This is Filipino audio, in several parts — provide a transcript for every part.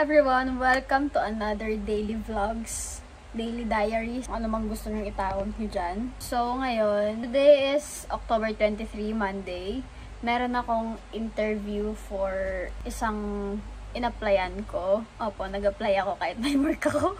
everyone! Welcome to another daily vlogs, daily diaries, ano mang gusto nyo itawag nyo dyan. So, ngayon, today is October 23, Monday. Meron akong interview for isang in-applyan ko. Opo, nag-apply ako kahit may work ako.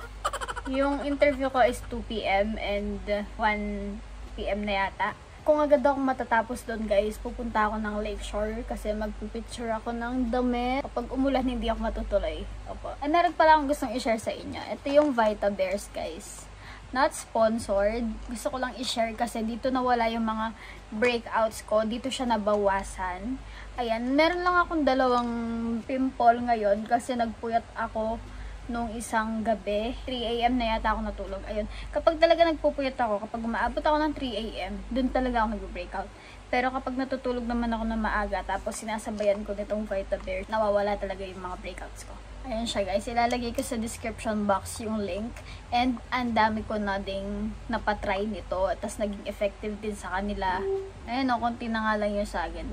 Yung interview ko is 2 PM and 1 PM na yata. Kung agad akong matatapos doon guys, pupunta ako ng Lakeshore kasi magpipicture ako ng damit. Kapag umulan, hindi ako matutuloy. Opo. And meron pala akong gustong i-share sa inyo. Ito yung Vita Bears guys. Not sponsored. Gusto ko lang i-share kasi dito nawala yung mga breakouts ko. Dito siya nabawasan. Ayan, meron lang akong dalawang pimple ngayon kasi nagpuyat ako nung isang gabi. 3 AM na yata ako natulog. Ayun. Kapag talaga nagpupuyat ako, kapag umaabot ako ng 3 AM, dun talaga ako nag-breakout. Pero kapag natutulog naman ako na maaga, tapos sinasabayan ko nitong Vita Bear, nawawala talaga yung mga breakouts ko. Ayun siya guys. Ilalagay ko sa description box yung link. And ang dami ko na ding napatry nito. Tapos naging effective din sa kanila. Ayun o, konti na nga lang yung sa akin.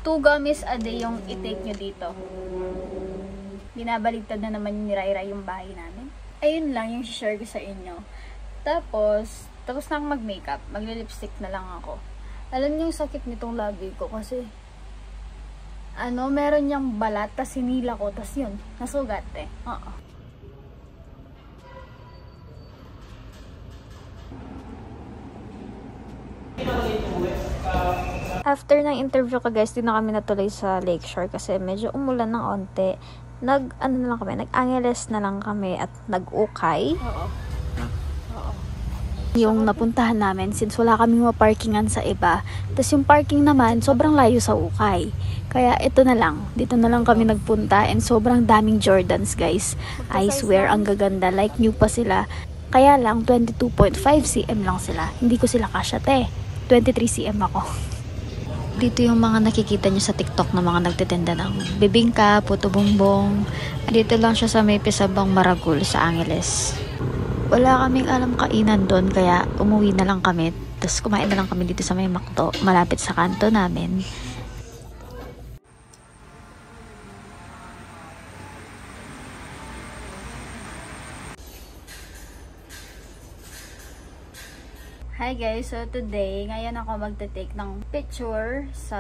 2 gummies a day yung i-take nyo dito. Binabaligtad na naman yung nira-ira yung bahay namin. Ayun lang yung share ko sa inyo. Tapos na akong mag-makeup. Magli-lipstick na lang ako. Alam niyo yung sakit nitong labi ko kasi meron niyang balat, tas hinila ko, tas yun, nasugat eh. After ng interview ko guys, di na kami natuloy sa Lakeshore kasi medyo umulan ng onte. Nag-Angeles na lang kami at nag-ukay. Yung napuntahan namin since wala kaming maparkingan sa iba. Tapos yung parking naman, sobrang layo sa ukay. Kaya ito na lang. Dito na lang kami nagpunta and sobrang daming Jordans guys. I swear, ang gaganda. Like new pa sila. Kaya lang, 22.5 cm lang sila. Hindi ko sila kasya te. 23 cm ako. Dito yung mga nakikita nyo sa TikTok na mga nagtitinda ng bibingka, puto bumbong. Dito lang siya sa may Pisabang Maragul sa Angeles. Wala kaming alam kainan doon kaya umuwi na lang kami. Tapos kumain na lang kami dito sa may McDo, malapit sa kanto namin. Hi guys, so today, ngayon ako magte-take ng picture sa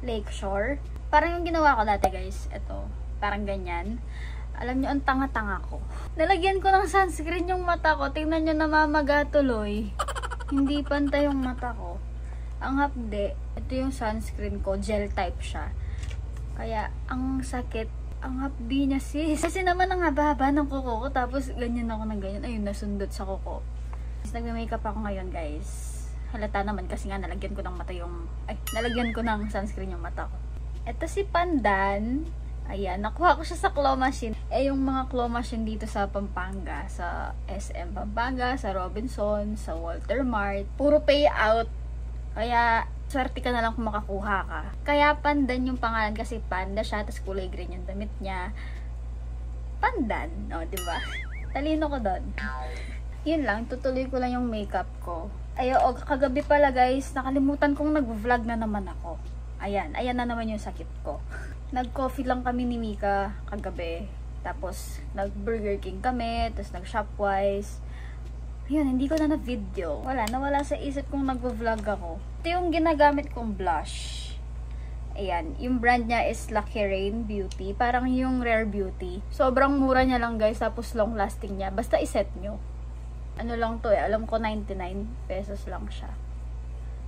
Lakeshore. Parang yung ginawa ko dati guys, ito, parang ganyan. Alam nyo, ang tanga-tanga ko. Nalagyan ko ng sunscreen yung mata ko, tingnan nyo namamaga tuloy. Hindi pantay yung mata ko. Ang hapde, ito yung sunscreen ko, gel type siya. Kaya, ang sakit, ang hapdi niya sis. Kasi naman ang haba-haba ng kuko ko, tapos ganyan ako ng ganyan. Ayun, nasundot sa kuko. Nagme-makeup ako ngayon guys. Halata naman kasi nga nalagyan ko ng nalagyan ko ng sunscreen yung mata ko. Ito si Pandan. Ayan, nakuha ko siya sa claw machine. Yung mga claw machine dito sa Pampanga, sa SM Pampanga, sa Robinson, sa Walter Mart, puro payout. Kaya swerte ka na lang kung makakuha ka. Kaya Pandan yung pangalan kasi panda siya, tapos kulay green yung damit niya. Pandan, di ba? Talino ko doon. Yun lang, tutuloy ko lang yung makeup ko. Kagabi pala guys, nakalimutan kong nag-vlog na naman ako. Ayan na naman yung sakit ko. Nag-coffee lang kami ni Mika kagabi. Tapos, nag-Burger King kami, tapos nag-Shopwise. Ayun, hindi ko na na-video. Nawala sa isip kong nag-vlog ako. Ito yung ginagamit kong blush. Ayan, yung brand niya is Lucky Rain Beauty. Parang yung Rare Beauty. Sobrang mura niya lang guys, tapos long lasting niya. Basta iset nyo. Ano lang to alam ko 99 pesos lang siya.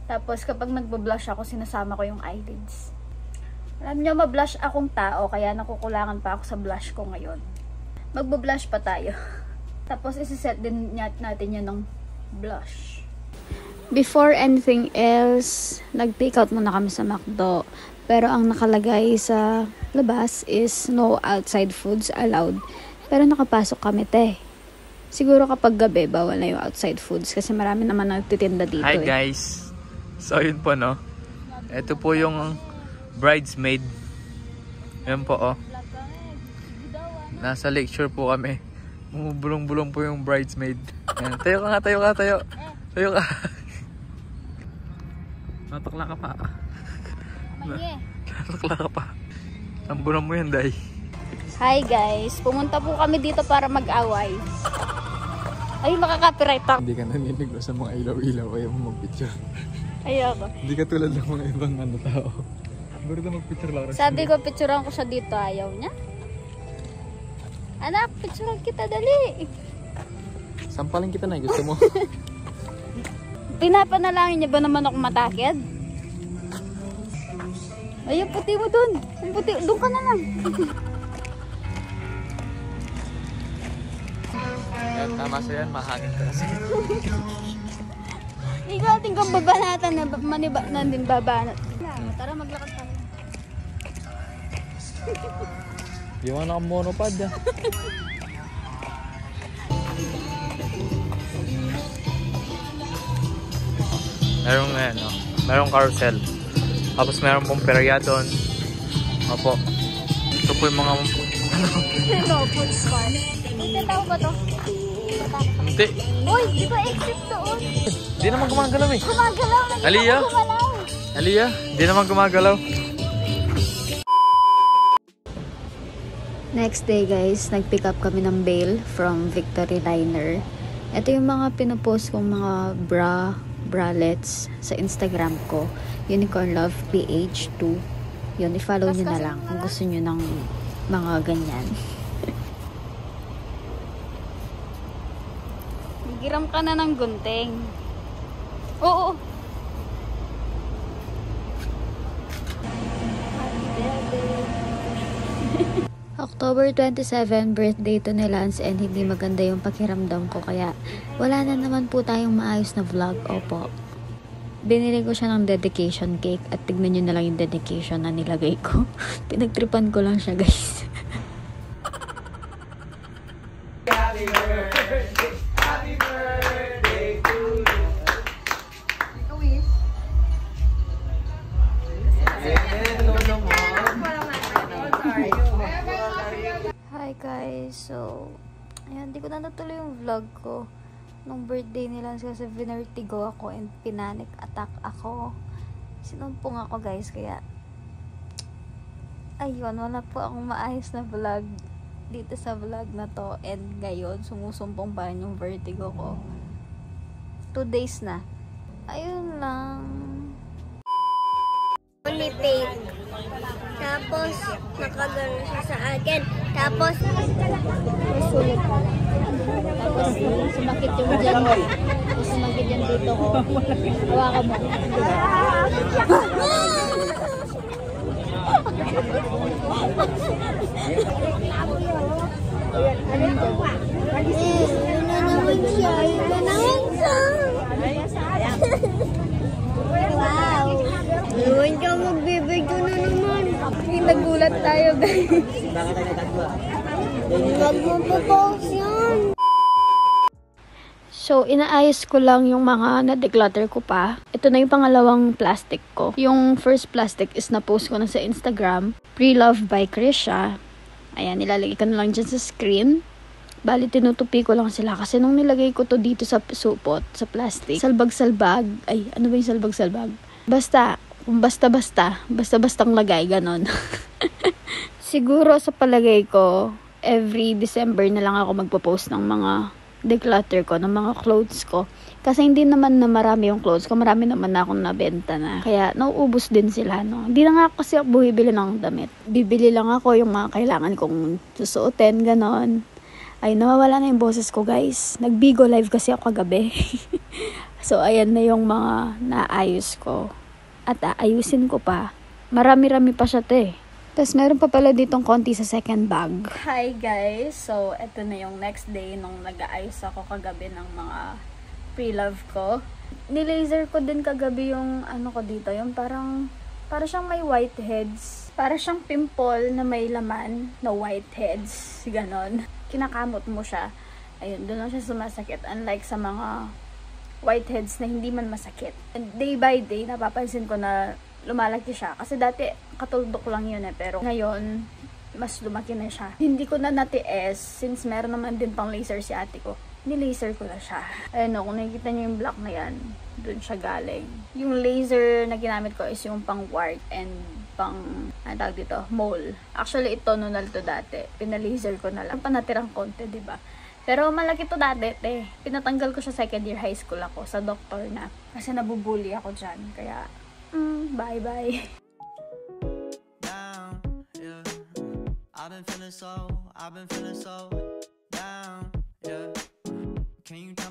Tapos kapag nagbo-blush ako, sinasama ko yung eyelids. Alam nyo, ma-blush akong tao, kaya nakukulangan pa ako sa blush ko ngayon. Magbo-blush pa tayo. Tapos isi-set din natin yan ng blush. Before anything else, nag-take out muna kami sa McDo. Pero ang nakalagay sa labas is no outside foods allowed. Pero nakapasok kami te. Siguro kapag gabi, bawal na yung outside foods kasi marami naman nagtitinda dito. Hi guys! So yun po no. Ito po yung bridesmaid. Yan po Nasa Lakeshore po kami. Bumubulong-bulong po yung bridesmaid. Yan. Tayo ka nga, tayo ka. Tayo ka. Natakla ka pa. Natakla ka pa. Tambunan mo yan, day. Hi guys, pumunta po kami dito para mag-away. Ay, makaka-copyright ako. Hindi ka naninig sa mga ilaw-ilaw, ayaw mo mag-picture. Ayoko. Hindi ka tulad ng mga ibang tao. Siguro na mag-picture lang. Sabi ko, picturean ko siya dito, ayaw niya. Anak, picturean kita, dali. Sampalin kita na, gusto mo? Pinapanalangin niya ba naman ako matakid? Ay, yung puti mo dun. Yung puti, dun ka na lang. Tama sa yan, mahangin ka kasi. Ikaw ating kang babanatan na maniba din babanat. Tara, maglakad tayo. Di mo na monopod ah. Merong ano, merong carousel. Tapos meron pong perya doon. Opo. Ito po yung mga... Hello, food spot. Hindi tao ba to? Hindi. Uy, di ba exit doon? Hindi naman gumagalaw eh. Gumagalaw. Aliyah? Aliyah? Hindi naman gumagalaw. Next day guys, nag-pick up kami ng bail from Victory Liner. Ito yung mga pinapost kong mga bralets sa Instagram ko. Unicorn Love PH2. Yun, i-follow nyo na lang kung gusto nyo ng mga ganyan. Giram ka na ng gunting. Oo. October 27, birthday to ni Lance, and hindi maganda yung pakiramdam ko kaya wala na naman po tayong maayos na vlog. Opo. Binili ko siya ng dedication cake at tignan nyo na lang yung dedication na nilagay ko. Pinagtripan ko lang siya guys. Happy birthday to you. Hi guys, so ayan, di ko na natuloy yung vlog ko nung birthday nila kasi vinertigo ako and panic attack ako. Sinumpong ako guys, kaya ayun, wala po akong maayos na vlog dito sa vlog na to, and ngayon sumusumpong pa rin yung vertigo ko. 2 days na. Ayun lang. Only pink. Tapos, nakagano siya sa akin. Tapos, Sulit pa lang. Tapos sumakit yung dyan. Tapos sumakit yung dito ko. Hawakan mo. yun na naman siya. Yun na naman siya. Wow. Naman ka magbibigyo na naman. Nagulat tayo guys. Huwag mo pa-post yan. So, inaayos ko lang yung mga na-declutter ko pa. Ito na yung pangalawang plastic ko. Yung first plastic is na-post ko na sa Instagram. Pre-Love by Krisha. Ayan, nilalagay ko na lang dyan sa screen. Bali, tinutupi ko lang sila. Kasi nung nilagay ko to dito sa supot, sa plastic, salbag-salbag. Ay, ano ba yung salbag-salbag? Basta, kung basta-bastang lagay, ganon. Siguro sa palagay ko, every December na lang ako magpo-post ng mga declutter ko, ng mga clothes ko. Kasi hindi naman na marami yung clothes ko, marami naman na akong nabenta na. Kaya nauubos din sila, no. Hindi na nga kasi ako bumibili ng damit. Bibili lang ako yung mga kailangan kong susuotin, ganon. Ay, nawawala na yung boses ko guys. Nag-Bigo live kasi ako kagabi. So, ayan na yung mga naayos ko. At aayusin ko pa. Marami-rami pa siya te. Tapos meron pa pala ditong konti sa second bag. Hi guys! So, eto na yung next day nung nag-aayos ako kagabi ng mga pre-love ko. Nilaser ko din kagabi yung ano ko dito. Yung para siyang may whiteheads. Para siyang pimple na may laman na whiteheads. Ganon. Kinakamot mo siya. Ayun, doon lang siya sumasakit. Unlike sa mga whiteheads na hindi man masakit. And day by day, napapansin ko na lumalaki siya. Kasi dati, katuldok lang yun eh. Pero ngayon, mas lumaki na siya. Hindi ko na natiis, since meron naman din pang laser si ate ko. Nilaser ko na siya. Ayun o, kung nakikita niyo yung black na yan, dun siya galing. Yung laser na ginamit ko is yung pang wart and pang, ano tawag dito, mole. Actually, ito nunal to dati. Pinalaser ko na lang. Panatirang konti, diba? Pero malaki to dati, Pinatanggal ko siya second year high school ako sa doktor na. Kasi nabubuli ako dyan. Kaya, bye-bye. I've been feeling so down, yeah. Can you tell